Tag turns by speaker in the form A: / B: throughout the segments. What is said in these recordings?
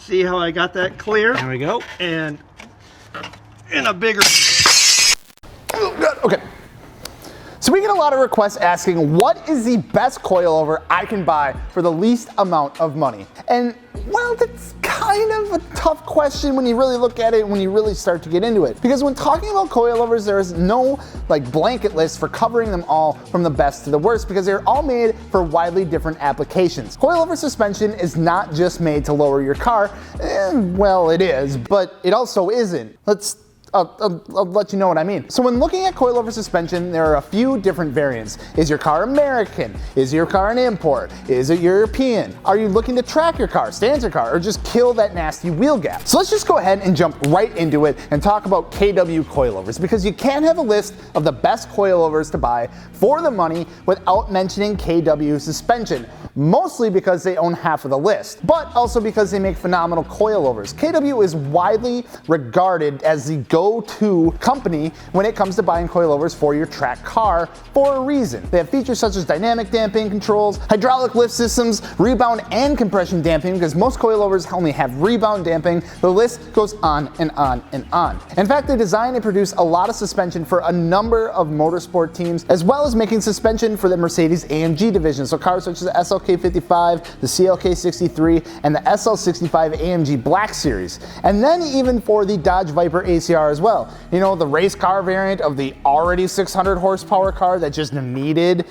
A: See how I got that clear?
B: There we go.
A: And in a bigger...
C: Okay. So we get a lot of requests asking, what is the best coilover I can buy for the least amount of money? And well, that's kind of a tough question when you really look at it, when you really start to get into it. Because when talking about coilovers, there is no like blanket list for covering them all from the best to the worst, because they're all made for widely different applications. Coilover suspension is not just made to lower your car. Well, it is, but it also isn't. I'll let you know what I mean. So when looking at coilover suspension, there are a few different variants. Is your car American? Is your car an import? Is it European? Are you looking to track your car, stand your car, or just kill that nasty wheel gap? So let's just go ahead and jump right into it and talk about KW coilovers, because you can't have a list of the best coilovers to buy for the money without mentioning KW suspension. Mostly because they own half of the list, but also because they make phenomenal coilovers. KW is widely regarded as the go-to company when it comes to buying coilovers for your track car for a reason. They have features such as dynamic damping controls, hydraulic lift systems, rebound and compression damping, because most coilovers only have rebound damping. The list goes on and on and on. In fact, they design and produce a lot of suspension for a number of motorsport teams, as well as making suspension for the Mercedes-AMG division. So cars such as the SLK55, the CLK63, and the SL65 AMG Black Series. And then even for the Dodge Viper ACR as well. You know, the race car variant of the already 600 horsepower car that just needed,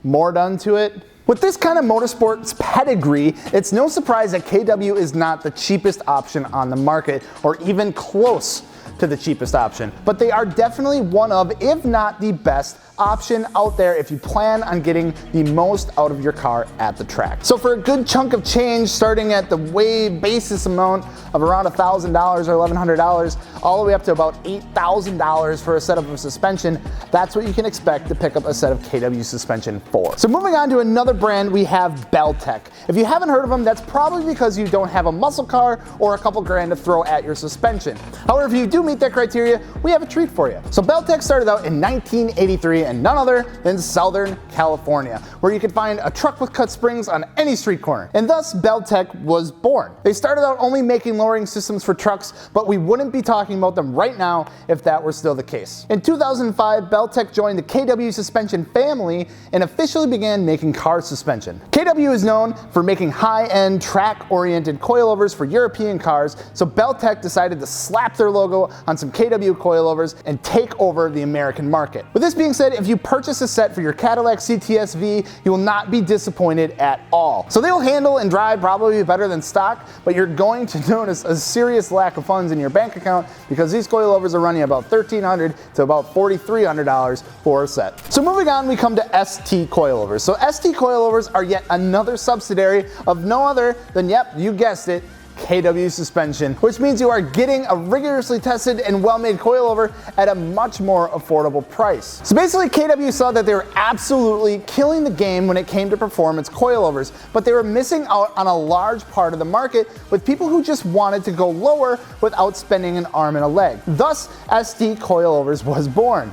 C: more done to it. With this kind of motorsports pedigree, it's no surprise that KW is not the cheapest option on the market, or even close to the cheapest option. But they are definitely one of, if not the best option out there if you plan on getting the most out of your car at the track. So for a good chunk of change, starting at the way basis amount of around $1,000 or $1,100, all the way up to about $8,000 for a setup of suspension, that's what you can expect to pick up a set of KW suspension for. So moving on to another brand, we have Beltec. If you haven't heard of them, that's probably because you don't have a muscle car or a couple grand to throw at your suspension. However, if you do meet that criteria, we have a treat for you. So Beltec started out in 1983 and none other than Southern California, where you could find a truck with cut springs on any street corner. And thus Beltec was born. They started out only making lowering systems for trucks, but we wouldn't be talking about them right now if that were still the case. In 2005, Beltec joined the KW suspension family and officially began making car suspension. KW is known for making high-end, track-oriented coilovers for European cars, so Beltec decided to slap their logo on some KW coilovers and take over the American market. With this being said, if you purchase a set for your Cadillac CTS-V, you will not be disappointed at all. So they will handle and drive probably better than stock, but you're going to notice a serious lack of funds in your bank account because these coilovers are running about $1,300 to about $4,300 for a set. So moving on, we come to ST coilovers. So ST coilovers are yet another subsidiary of no other than, yep, you guessed it, KW suspension, which means you are getting a rigorously tested and well-made coilover at a much more affordable price. So basically, KW saw that they were absolutely killing the game when it came to performance coilovers, but they were missing out on a large part of the market with people who just wanted to go lower without spending an arm and a leg. Thus, ST Coilovers was born.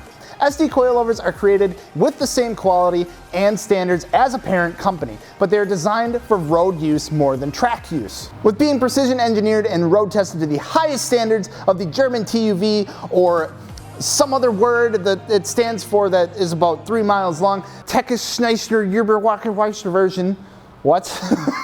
C: ST coilovers are created with the same quality and standards as a parent company, but they're designed for road use more than track use. With being precision engineered and road tested to the highest standards of the German TÜV, or some other word that it stands for that is about 3 miles long, Technisch version. What?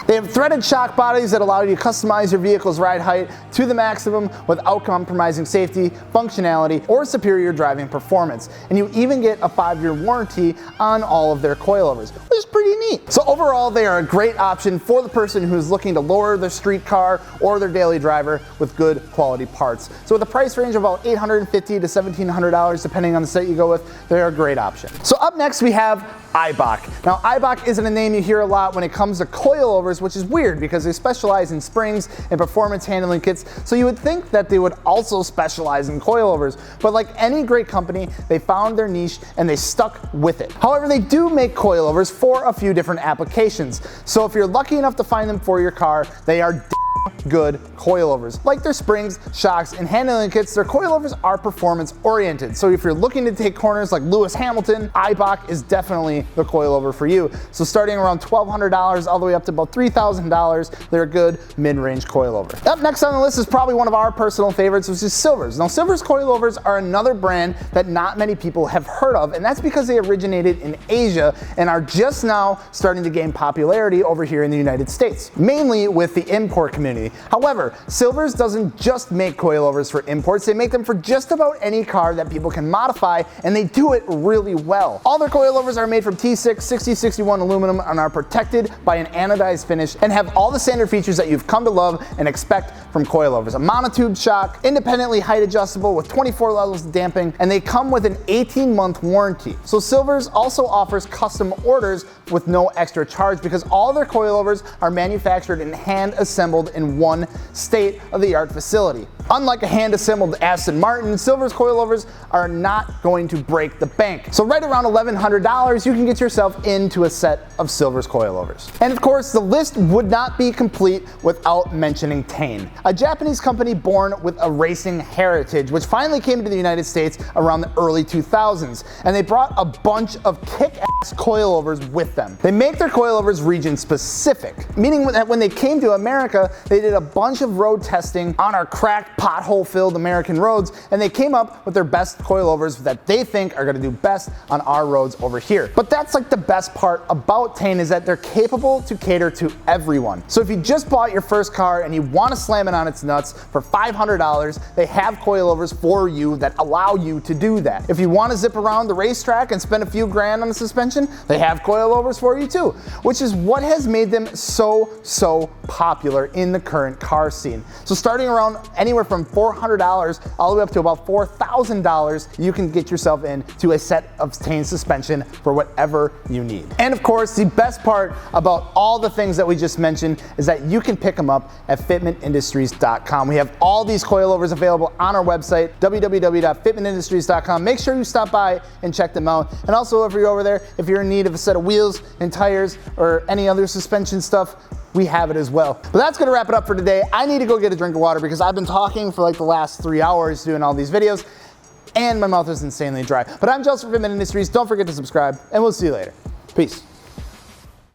C: They have threaded shock bodies that allow you to customize your vehicle's ride height to the maximum without compromising safety, functionality, or superior driving performance. And you even get a 5-year warranty on all of their coilovers, which is pretty neat. So overall, they are a great option for the person who's looking to lower their street car or their daily driver with good quality parts. So with a price range of about $850 to $1,700, depending on the set you go with, they're a great option. So up next, we have iBock. Now, iBock isn't a name you hear a lot when it comes to coilovers, which is weird because they specialize in springs and performance handling kits, so you would think that they would also specialize in coilovers. But like any great company, they found their niche and they stuck with it. However, they do make coilovers for a few different applications. So if you're lucky enough to find them for your car, they are good coilovers. Like their springs, shocks, and handling kits, their coilovers are performance oriented. So if you're looking to take corners like Lewis Hamilton, Bock is definitely the coilover for you. So starting around $1,200 all the way up to about $3,000, they're a good mid-range coilover. Up next on the list is probably one of our personal favorites, which is Silvers. Now Silvers coilovers are another brand that not many people have heard of, and that's because they originated in Asia and are just now starting to gain popularity over here in the United States, mainly with the import community. However, Silvers doesn't just make coilovers for imports, they make them for just about any car that people can modify, and they do it really well. All their coilovers are made from T6 6061 aluminum and are protected by an anodized finish and have all the standard features that you've come to love and expect from coilovers. A monotube shock, independently height adjustable with 24 levels of damping, and they come with an 18-month warranty. So Silvers also offers custom orders with no extra charge because all their coilovers are manufactured and hand assembled in one state-of-the-art facility. Unlike a hand-assembled Aston Martin, Silvers coilovers are not going to break the bank. So right around $1,100, you can get yourself into a set of Silvers coilovers. And of course, the list would not be complete without mentioning Tame, a Japanese company born with a racing heritage, which finally came to the United States around the early 2000s. And they brought a bunch of kick-ass coilovers with them. They make their coilovers region-specific, meaning that when they came to America, they did a bunch of road testing on our cracked, pothole-filled American roads, and they came up with their best coilovers that they think are gonna do best on our roads over here. But that's like the best part about Tame is that they're capable to cater to everyone. So if you just bought your first car and you wanna slam it on its nuts for $500, they have coilovers for you that allow you to do that. If you wanna zip around the racetrack and spend a few grand on the suspension, they have coilovers for you too, which is what has made them so popular in the current car scene. So starting around anywhere from $400 all the way up to about $4,000, you can get yourself into a set of Tame suspension for whatever you need. And of course, the best part about all the things that we just mentioned is that you can pick them up at fitmentindustries.com. We have all these coilovers available on our website, www.fitmentindustries.com. Make sure you stop by and check them out. And also, if you're over there, if you're in need of a set of wheels and tires or any other suspension stuff, we have it as well. But that's gonna wrap it up for today. I need to go get a drink of water because I've been talking for like the last 3 hours doing all these videos and my mouth is insanely dry. But I'm Joseph from Fitment Industries. Don't forget to subscribe and we'll see you later. Peace.